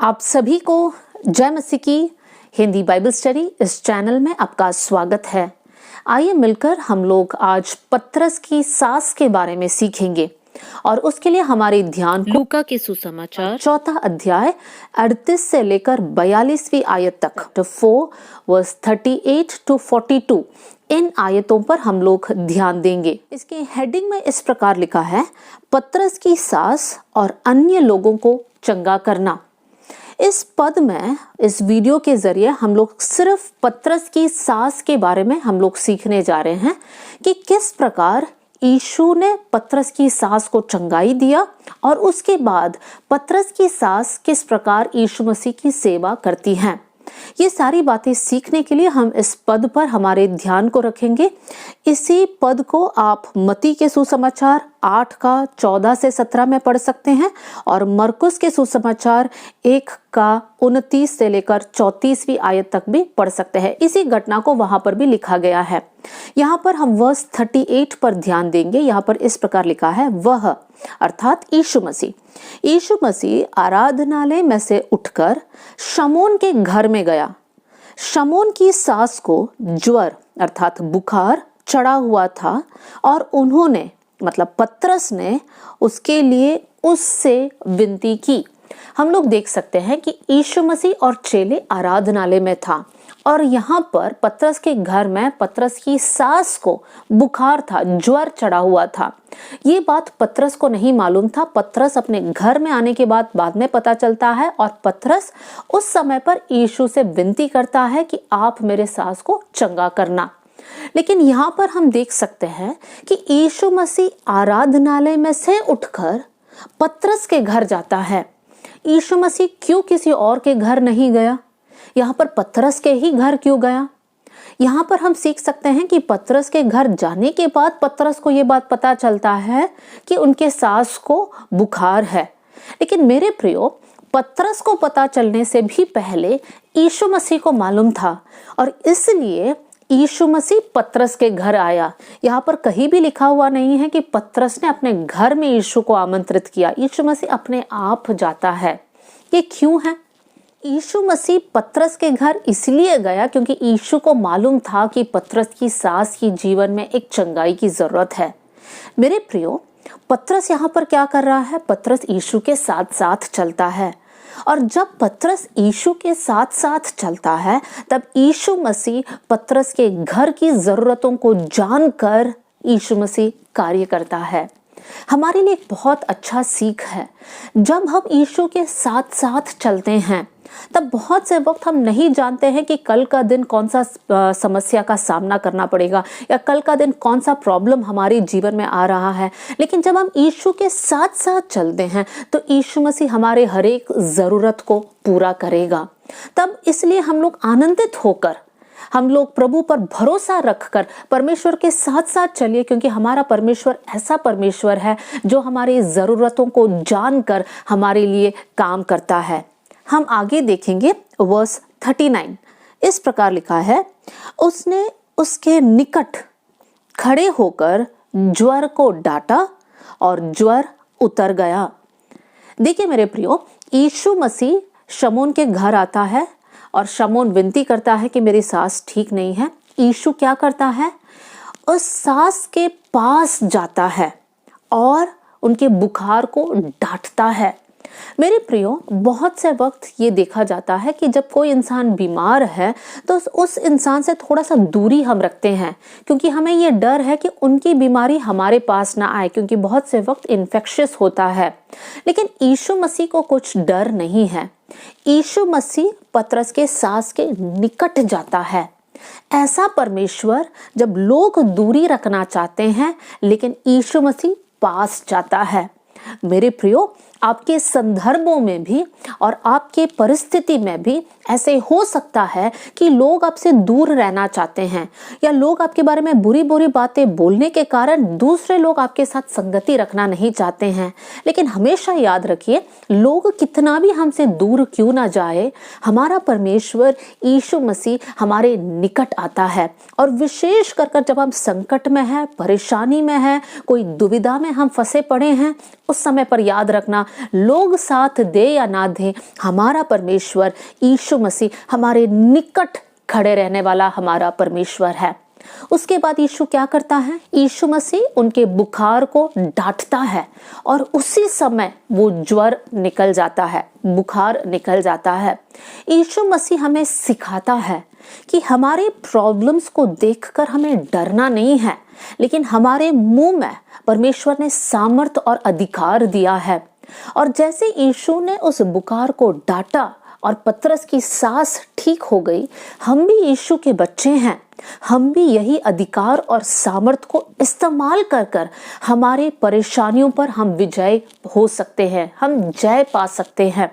आप सभी को जय मसीह की हिंदी बाइबल स्टडी इस चैनल में आपका स्वागत है। आइए मिलकर हम लोग आज पतरस की सास के बारे में सीखेंगे और उसके लिए हमारे ध्यान को लूका के सुसमाचार चौथा अध्याय 38 से लेकर 42वीं आयत तक 4 वर्स 38 to 42 इन आयतों पर हम लोग ध्यान देंगे। इसके हेडिंग में इस प्रकार लिखा है, पतरस की सास और अन्य लोगों को चंगा करना। इस पद में इस वीडियो के जरिए हम लोग सिर्फ पतरस की सास के बारे में हम लोग सीखने जा रहे हैं कि किस प्रकार यीशु ने पतरस की सास को चंगाई दिया और उसके बाद पतरस की सास किस प्रकार यीशु मसीह की सेवा करती हैं। ये सारी बातें सीखने के लिए हम इस पद पर हमारे ध्यान को रखेंगे। इसी पद को आप मत्ती के सुसमाचार 8 का 14 से 17 में पढ़ सकते हैं और मरकुस के सुसमाचार 1 का 29 से लेकर 34वीं आयत तक भी पढ़ सकते हैं। इसी घटना को वहां पर भी लिखा गया है। यहाँ पर हम वर्स 38 पर ध्यान देंगे। यहाँ पर इस प्रकार लिखा है, वह अर्थात यीशु मसीह आराधनालय में से उठकर शमौन के घर में गया। शमौन की सास को ज्वर अर्थात बुखार चढ़ा हुआ था और उन्होंने मतलब पतरस ने उसके लिए उससे विनती की। हम लोग देख सकते हैं कि यीशु मसीह और चेले आराधनालय में था और यहाँ पर पतरस के घर में पतरस की सास को बुखार था, ज्वर चढ़ा हुआ था। ये बात पतरस को नहीं मालूम था। पतरस अपने घर में आने के बाद में पता चलता है और पतरस उस समय पर यीशु से विनती करता है कि आप मेरे सास को चंगा करना। लेकिन यहाँ पर हम देख सकते हैं कि यीशु मसीह आराधनालय में से उठकर पतरस के घर जाता है। यीशु मसीह क्यों किसी और के घर नहीं गया? यहाँ पर पतरस के ही घर क्यों गया? यहाँ पर हम सीख सकते हैं कि पतरस के घर जाने के बाद पतरस को ये बात पता चलता है कि उनके सास को बुखार है। लेकिन मेरे प्रियो, पतरस को पता चलने से भी पहले यीशु मसीह को मालूम था और इसलिए यीशु मसीह पतरस के घर आया। यहाँ पर कहीं भी लिखा हुआ नहीं है कि पतरस ने अपने घर में यीशु को आमंत्रित किया। यीशु मसीह अपने आप जाता है। ये क्यों है? यीशु मसीह पतरस के घर इसलिए गया क्योंकि यीशु को मालूम था कि पतरस की सास की जीवन में एक चंगाई की जरूरत है। मेरे प्रियो, पतरस यहाँ पर क्या कर रहा है? पतरस यीशु के साथ साथ चलता है और जब पतरस यीशु के साथ साथ चलता है तब यीशु मसीह पतरस के घर की जरूरतों को जानकर यीशु मसीह कार्य करता है। हमारे लिए एक बहुत अच्छा सीख है। जब हम यीशु के साथ साथ चलते हैं तब बहुत से वक्त हम नहीं जानते हैं कि कल का दिन कौन सा समस्या का सामना करना पड़ेगा या कल का दिन कौन सा प्रॉब्लम हमारे जीवन में आ रहा है। लेकिन जब हम यीशु के साथ साथ चलते हैं तो यीशु मसीह हमारे हर एक ज़रूरत को पूरा करेगा। तब इसलिए हम लोग आनंदित होकर हम लोग प्रभु पर भरोसा रखकर परमेश्वर के साथ साथ चलिए, क्योंकि हमारा परमेश्वर ऐसा परमेश्वर है जो हमारी ज़रूरतों को जानकर हमारे लिए काम करता है। हम आगे देखेंगे वर्स 39। इस प्रकार लिखा है, उसने उसके निकट खड़े होकर ज्वर को डांटा और ज्वर उतर गया। देखिए मेरे प्रियो, यीशु मसीह शमौन के घर आता है और शमौन विनती करता है कि मेरी सास ठीक नहीं है। यीशु क्या करता है? उस सास के पास जाता है और उनके बुखार को डांटता है। मेरे प्रियो, बहुत से वक्त ये देखा जाता है कि जब कोई इंसान बीमार है तो उस इंसान से थोड़ा सा दूरी हम रखते हैं, क्योंकि हमें ये डर है कि उनकी बीमारी हमारे पास ना आए, क्योंकि बहुत से वक्त इन्फेक्शियस होता है। लेकिन यीशु मसीह को कुछ डर नहीं है। यीशु मसीह पतरस के सास के निकट जाता है। ऐसा परमेश्वर जब लोग दूरी रखना चाहते हैं, लेकिन यीशु मसीह पास जाता है। मेरे प्रियो, आपके संदर्भों में भी और आपके परिस्थिति में भी ऐसे हो सकता है कि लोग आपसे दूर रहना चाहते हैं या लोग आपके बारे में बुरी बुरी बातें बोलने के कारण दूसरे लोग आपके साथ संगति रखना नहीं चाहते हैं। लेकिन हमेशा याद रखिए, लोग कितना भी हमसे दूर क्यों ना जाए, हमारा परमेश्वर यीशु मसीह हमारे निकट आता है। और विशेष कर जब हम संकट में हैं, परेशानी में हैं, कोई दुविधा में हम फंसे पड़े हैं, उस समय पर याद रखना, लोग साथ दे या ना दे, हमारा परमेश्वर यीशु मसीह हमारे निकट खड़े रहने वाला हमारा परमेश्वर है। उसके बाद यीशु क्या करता है? यीशु मसीह उनके बुखार को डांटता है और उसी समय वो ज्वर निकल जाता है, बुखार निकल जाता है। यीशु मसीह हमें सिखाता है कि हमारे प्रॉब्लम्स को देखकर हमें डरना नहीं है, लेकिन हमारे मुंह में परमेश्वर ने सामर्थ और अधिकार दिया है। और जैसे यीशु ने उस बुखार को डांटा और पतरस की सांस ठीक हो गई, हम भी यीशु के बच्चे हैं। हम भी यही अधिकार और सामर्थ को इस्तेमाल कर कर हमारे परेशानियों पर हम विजय हो सकते हैं, हम जय पा सकते हैं।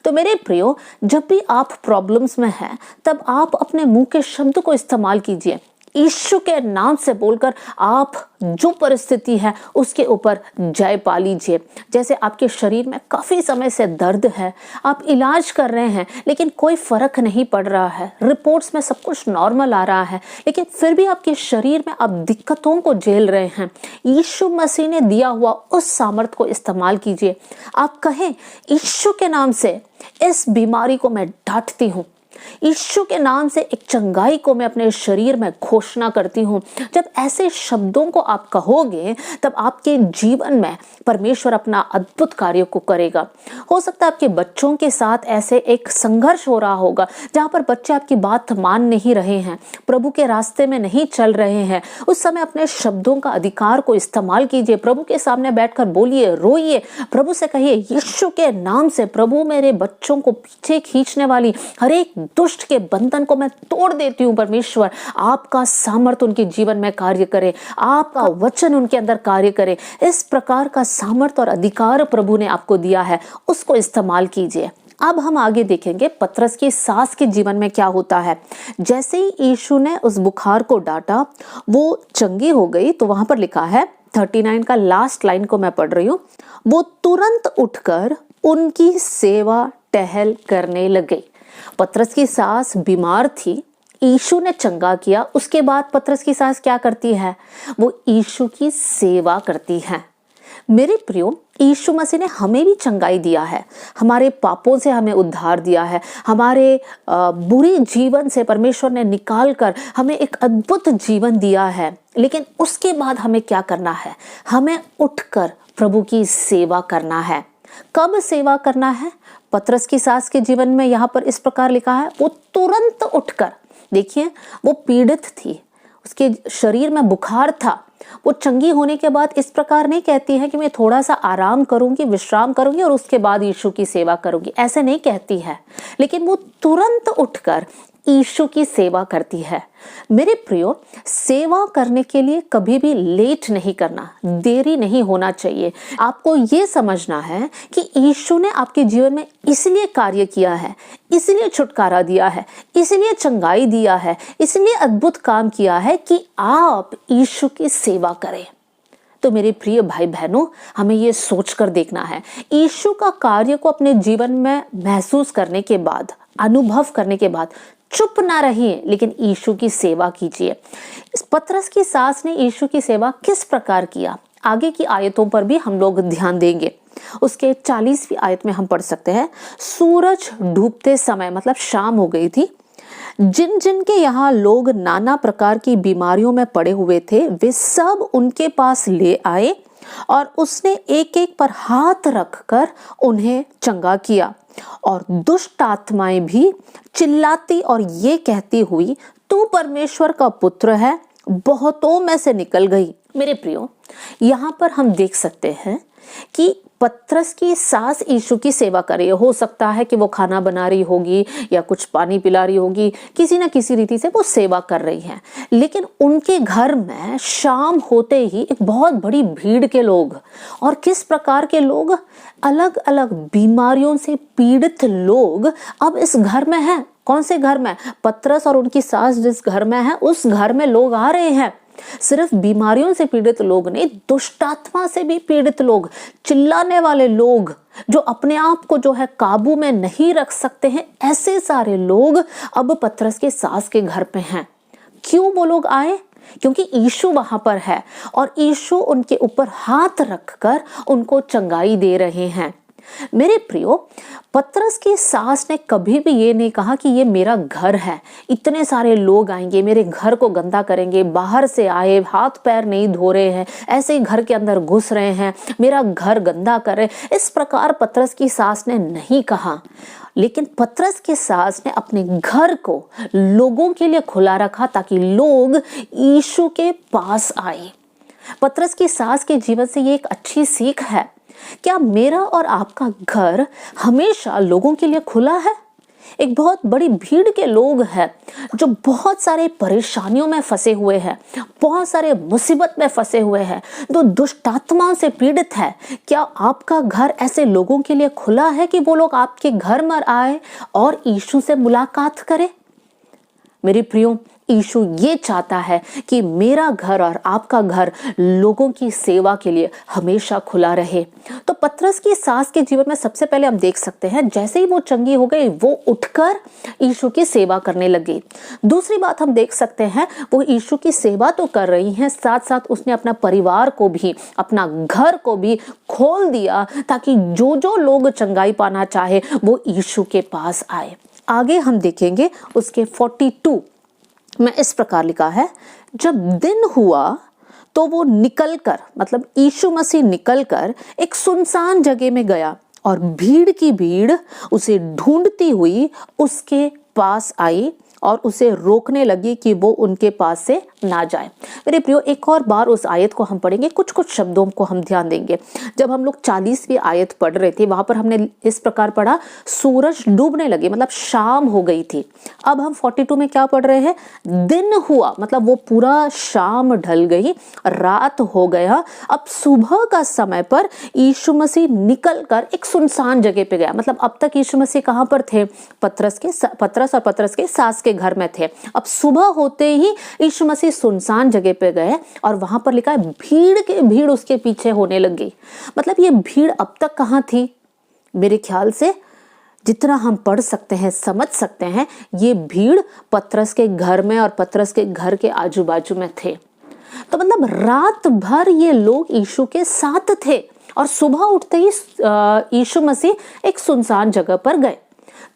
तो मेरे प्रियो, जब भी आप प्रॉब्लम्स में हैं, तब आप अपने मुंह के शब्द को इस्तेमाल कीजिए। यीशु के नाम से बोलकर आप जो परिस्थिति है उसके ऊपर जय पा लीजिए। जैसे आपके शरीर में काफी समय से दर्द है, आप इलाज कर रहे हैं लेकिन कोई फर्क नहीं पड़ रहा है, रिपोर्ट्स में सब कुछ नॉर्मल आ रहा है, लेकिन फिर भी आपके शरीर में आप दिक्कतों को झेल रहे हैं। यीशु मसीह ने दिया हुआ उस सामर्थ को इस्तेमाल कीजिए। आप कहें, यीशु के नाम से इस बीमारी को मैं डांटती हूँ, यीशु के नाम से एक चंगाई को मैं अपने शरीर में घोषणा करती हूँ। जब ऐसे शब्दों को आप कहोगे, तब आपके जीवन में परमेश्वर अपना अद्भुत कार्य को करेगा। हो सकता है आपके बच्चों के साथ ऐसे एक संघर्ष हो रहा होगा जहाँ पर बच्चे आपकी बात मान नहीं रहे हैं, प्रभु के रास्ते में नहीं चल रहे हैं। उस समय अपने शब्दों का अधिकार को इस्तेमाल कीजिए, प्रभु के सामने बैठकर बोलिए, रोइए, प्रभु से कहिए, यीशु के नाम से प्रभु मेरे बच्चों को पीछे खींचने वाली हर एक दुष्ट के बंधन को मैं तोड़ देती हूँ। परमेश्वर आपका सामर्थ उनके जीवन में कार्य करे, आपका वचन उनके अंदर कार्य करे। इस प्रकार का सामर्थ और अधिकार प्रभु ने आपको दिया है, उसको इस्तेमाल कीजिए। अब हम आगे देखेंगे पतरस की सास के जीवन में क्या होता है। जैसे ही यीशु ने उस बुखार को डांटा, वो चंगी हो गई, तो वहां पर लिखा है 39 का लास्ट लाइन को मैं पढ़ रही हूँ, वो तुरंत उठकर उनकी सेवा टहल करने लगे। पतरस की सास बीमार थी, यीशु ने चंगा किया, उसके बाद पतरस की सास क्या करती है? वो यीशु की सेवा करती है। मेरे प्रियो, यीशु मसीह ने हमें भी चंगाई दिया है, हमारे पापों से हमें उद्धार दिया है, हमारे बुरे जीवन से परमेश्वर ने निकाल कर हमें एक अद्भुत जीवन दिया है। लेकिन उसके बाद हमें क्या करना है? हमें उठकर प्रभु की सेवा करना है। कब सेवा करना है? पतरस की सास के जीवन में यहाँ पर इस प्रकार लिखा है, वो तुरंत उठकर, देखिए वो पीड़ित थी, उसके शरीर में बुखार था, वो चंगी होने के बाद इस प्रकार नहीं कहती है कि मैं थोड़ा सा आराम करूंगी, विश्राम करूंगी और उसके बाद यीशु की सेवा करूंगी, ऐसे नहीं कहती है, लेकिन वो तुरंत उठकर यीशु की सेवा करती है। मेरे प्रियो, सेवा करने के लिए कभी भी लेट नहीं करना, देरी नहीं होना चाहिए। आपको ये समझना है कि यीशु ने आपके जीवन में इसलिए कार्य किया है, इसलिए छुटकारा दिया है, इसलिए चंगाई दिया है, इसलिए अद्भुत काम किया है कि आप यीशु की सेवा करें। तो मेरे प्रिय भाई बहनों, हमें ये सोचकर देखना है, यीशु का कार्य को अपने जीवन में महसूस करने के बाद, अनुभव करने के बाद चुप ना रहिए, लेकिन यीशु की सेवा कीजिए। इस पतरस की सास ने यीशु की सेवा किस प्रकार किया, आगे की आयतों पर भी हम लोग ध्यान देंगे। उसके 40वीं आयत में हम पढ़ सकते हैं, सूरज डूबते समय, मतलब शाम हो गई थी, जिन जिन के यहाँ लोग नाना प्रकार की बीमारियों में पड़े हुए थे, वे सब उनके पास ले आए और उसने एक एक पर हाथ रखकर उन्हें चंगा किया। और दुष्ट आत्माएं भी चिल्लाती और ये कहती हुई, तू परमेश्वर का पुत्र है, बहुतों में से निकल गई। मेरे प्रियो, यहाँ पर हम देख सकते हैं कि पतरस की सास यीशु की सेवा कर रही है। हो सकता है कि वो खाना बना रही होगी या कुछ पानी पिला रही होगी, किसी न किसी रीति से वो सेवा कर रही है। लेकिन उनके घर में शाम होते ही एक बहुत बड़ी भीड़ के लोग, और किस प्रकार के लोग, अलग अलग बीमारियों से पीड़ित लोग अब इस घर में हैं। कौन से घर में? पतरस और उनकी सास जिस घर में है, उस घर में लोग आ रहे हैं। सिर्फ बीमारियों से पीड़ित लोग नहीं, दुष्ट आत्मा से भी पीड़ित लोग, चिल्लाने वाले लोग, जो अपने आप को जो है काबू में नहीं रख सकते हैं, ऐसे सारे लोग अब पतरस के सास के घर पे हैं। क्यों वो लोग आए? क्योंकि यीशु वहां पर है और यीशु उनके ऊपर हाथ रखकर उनको चंगाई दे रहे हैं। मेरे प्रियो, पतरस की सास ने कभी भी ये नहीं कहा कि ये मेरा घर है, इतने सारे लोग आएंगे, मेरे घर को गंदा करेंगे, बाहर से आए, हाथ पैर नहीं धो रहे हैं, ऐसे ही घर के अंदर घुस रहे हैं, मेरा घर गंदा कर रहे। इस प्रकार पतरस की सास ने नहीं कहा, लेकिन पतरस की सास ने अपने घर को लोगों के लिए खुला रखा ताकि लोग यीशु के पास आए। पतरस की सास के जीवन से ये एक अच्छी सीख है। क्या मेरा और आपका घर हमेशा लोगों के लिए खुला है? एक बहुत बड़ी भीड़ के लोग हैं जो बहुत सारे परेशानियों में फंसे हुए हैं, बहुत सारे मुसीबत में फंसे हुए हैं, जो दुष्ट आत्माओं से पीड़ित है। क्या आपका घर ऐसे लोगों के लिए खुला है कि वो लोग आपके घर में आए और यीशु से मुलाकात करें? मेरे प्रियो, यीशु ये चाहता है कि मेरा घर और आपका घर लोगों की सेवा के लिए हमेशा खुला रहे। तो पतरस की सास के जीवन में सबसे पहले हम देख सकते हैं, जैसे ही वो चंगी हो गई वो उठकर यीशु की सेवा करने लगी। दूसरी बात हम देख सकते हैं, वो यीशु की सेवा तो कर रही हैं, साथ साथ उसने अपना परिवार को भी, अपना घर को भी खोल दिया ताकि जो जो लोग चंगाई पाना चाहे वो यीशु के पास आए। आगे हम देखेंगे उसके 42 में इस प्रकार लिखा है, जब दिन हुआ तो वो निकलकर, मतलब यीशु मसीह निकलकर एक सुनसान जगह में गया और भीड़ की भीड़ उसे ढूंढती हुई उसके पास आई और उसे रोकने लगी कि वो उनके पास से ना जाए। मेरे प्रियो, एक और बार उस आयत को हम पढ़ेंगे, कुछ कुछ शब्दों को हम ध्यान देंगे। जब हम लोग 40वीं आयत पढ़ रहे थे, वहां पर हमने इस प्रकार पढ़ा, सूरज डूबने लगे, मतलब शाम हो गई थी। अब हम 42 में क्या पढ़ रहे हैं? दिन हुआ, मतलब वो पूरा शाम ढल गई, रात हो गया। अब सुबह का समय पर यीशु मसीह निकल कर एक सुनसान जगह पे गया। मतलब अब तक यीशु मसीह कहां पर थे? पतरस और पतरस के सास के घर में थे। अब सुबह होते ही यीशु मसीह सुनसान जगह पे गए और वहां पर लिखा है भीड़ के भीड़ उसके पीछे होने लगी। मतलब ये भीड़ अब तक कहां थी? मेरे ख्याल से जितना हम पढ़ सकते हैं, समझ सकते हैं, ये भीड़ पतरस के घर में और पतरस के घर के आजू बाजू में थे। तो मतलब रात भर ये लोग यीशु के साथ थे और सुबह उठते ही यीशु मसीह एक सुनसान जगह पर गए।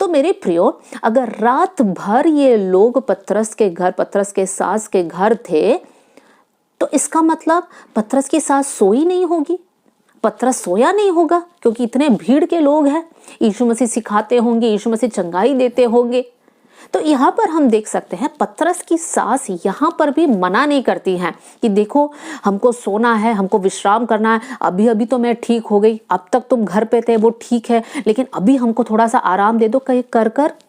तो मेरे प्रियो, अगर रात भर ये लोग पतरस के घर, पतरस के सास के घर थे, तो इसका मतलब पतरस की सास सोई नहीं होगी, पतरस सोया नहीं होगा, क्योंकि इतने भीड़ के लोग हैं। यीशु मसीह सिखाते होंगे, यीशु मसीह चंगाई देते होंगे। तो यहाँ पर हम देख सकते हैं पतरस की सास यहाँ पर भी मना नहीं करती हैं कि देखो हमको सोना है, हमको विश्राम करना है, अभी अभी तो मैं ठीक हो गई, अब तक तुम घर पे थे वो ठीक है, लेकिन अभी हमको थोड़ा सा आराम दे दो।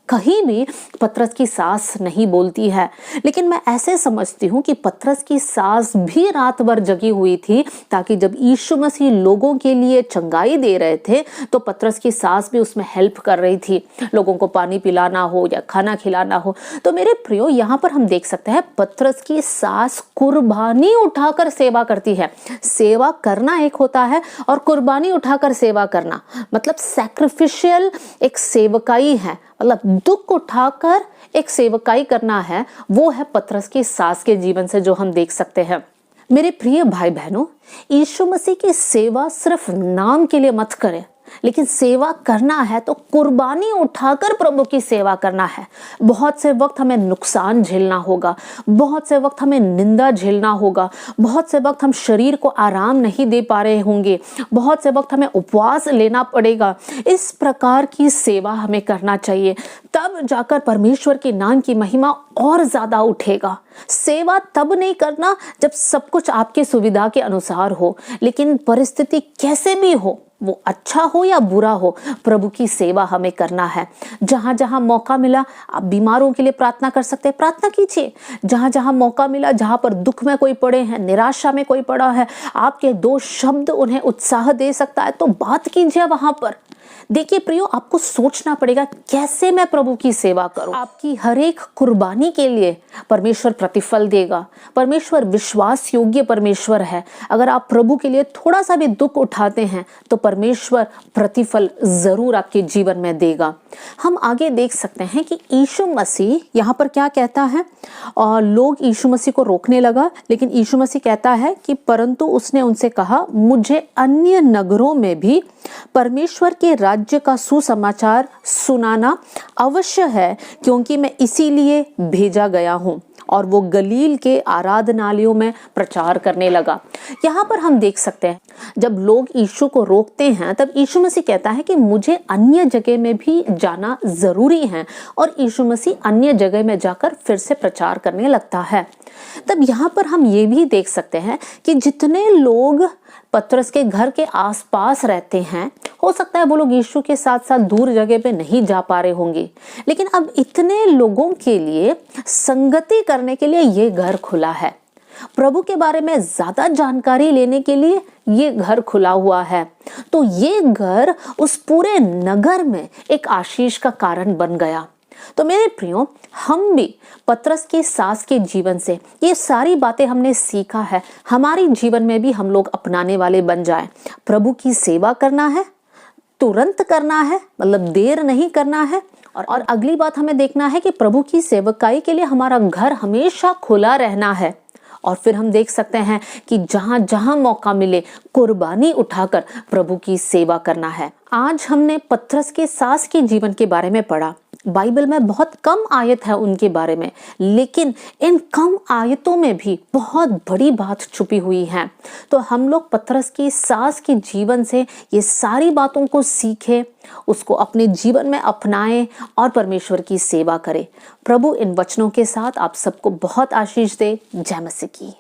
कहीं भी पतरस की सास नहीं बोलती है। लेकिन मैं ऐसे समझती हूँ कि पतरस की सास भी रात भर जगी हुई थी, ताकि जब यीशु मसीह लोगों के लिए चंगाई दे रहे थे तो पतरस की सास भी उसमें हेल्प कर रही थी, लोगों को पानी पिलाना हो या खाना खिलाना हो। तो मेरे प्रियो, यहाँ पर हम देख सकते हैं पतरस की सास कुर्बानी उठाकर सेवा करती है। सेवा करना एक होता है और कुर्बानी उठाकर सेवा करना, मतलब सैक्रिफिशियल एक सेवकाई है, मतलब दुख उठाकर एक सेवकाई करना है। वो है पतरस की सास के जीवन से जो हम देख सकते हैं। मेरे प्रिय भाई बहनों, यीशु मसीह की सेवा सिर्फ नाम के लिए मत करें, लेकिन सेवा करना है तो कुर्बानी उठाकर प्रभु की सेवा करना है। बहुत से वक्त हमें नुकसान झेलना होगा, बहुत से वक्त हमें निंदा झेलना होगा, बहुत से वक्त हम शरीर को आराम नहीं दे पा रहे होंगे, बहुत से वक्त हमें उपवास लेना पड़ेगा। इस प्रकार की सेवा हमें करना चाहिए, तब जाकर परमेश्वर के नाम की महिमा और ज्यादा उठेगा। सेवा तब नहीं करना जब सब कुछ आपके सुविधा के अनुसार हो, लेकिन परिस्थिति कैसे भी हो, वो अच्छा हो या बुरा हो, प्रभु की सेवा हमें करना है। जहां जहां मौका मिला आप बीमारों के लिए प्रार्थना कर सकते हैं, प्रार्थना कीजिए। जहां जहां मौका मिला, जहां पर दुख में कोई पड़े हैं, निराशा में कोई पड़ा है, आपके 2 शब्द उन्हें उत्साह दे सकता है तो बात कीजिए वहां पर। देखिए प्रियो, आपको सोचना पड़ेगा कैसे मैं प्रभु की सेवा करूं। आपकी हर एक कुर्बानी के लिए परमेश्वर प्रतिफल देगा। परमेश्वर विश्वास योग्य परमेश्वर है। अगर आप प्रभु के लिए थोड़ा सा भी दुख उठाते हैं तो परमेश्वर प्रतिफल जरूर आपके जीवन में देगा। हम हम आगे देख सकते हैं कि यीशु मसीह यहाँ पर क्या कहता है, और लोग यीशु मसीह को रोकने लगा, लेकिन यीशु मसीह कहता है कि परंतु उसने उनसे कहा, मुझे अन्य नगरों में भी परमेश्वर के राज्य का सुसमाचार सुनाना अवश्य है, क्योंकि मैं इसीलिए भेजा गया हूँ। और वो गलील के आराधनालयों में प्रचार करने लगा। यहाँ पर हम देख सकते हैं जब लोग यीशु को रोकते हैं तब यीशु मसीह कहता है कि मुझे अन्य जगह में भी जाना जरूरी है, और यीशु मसीह अन्य जगह में जाकर फिर से प्रचार करने लगता है। तब यहाँ पर हम ये भी देख सकते हैं कि जितने लोग पतरस के घर के आसपास रहते हैं, हो सकता है वो लोग यीशु के साथ साथ दूर जगह पे नहीं जा पा रहे होंगे, लेकिन अब इतने लोगों के लिए संगति करने के लिए ये घर खुला है। प्रभु के बारे में ज्यादा जानकारी लेने के लिए ये घर खुला हुआ है। तो ये घर उस पूरे नगर में एक आशीष का कारण बन गया। तो मेरे प्रियो, हम भी पतरस की सास के जीवन से ये सारी बातें हमने सीखा है, हमारे जीवन में भी हम लोग अपनाने वाले बन जाएं। प्रभु की सेवा करना है, तुरंत करना है, मतलब देर नहीं करना है। और अगली बात हमें देखना है कि प्रभु की सेवकाई के लिए हमारा घर हमेशा खुला रहना है। और फिर हम देख सकते हैं कि जहां जहां मौका मिले कुर्बानी उठाकर प्रभु की सेवा करना है। आज हमने पतरस के सास के जीवन के बारे में पढ़ा। बाइबल में बहुत कम आयत है उनके बारे में, लेकिन इन कम आयतों में भी बहुत बड़ी बात छुपी हुई है। तो हम लोग पतरस की सास के जीवन से ये सारी बातों को सीखें, उसको अपने जीवन में अपनाएं और परमेश्वर की सेवा करें। प्रभु इन वचनों के साथ आप सबको बहुत आशीष दे। जय मसीह की।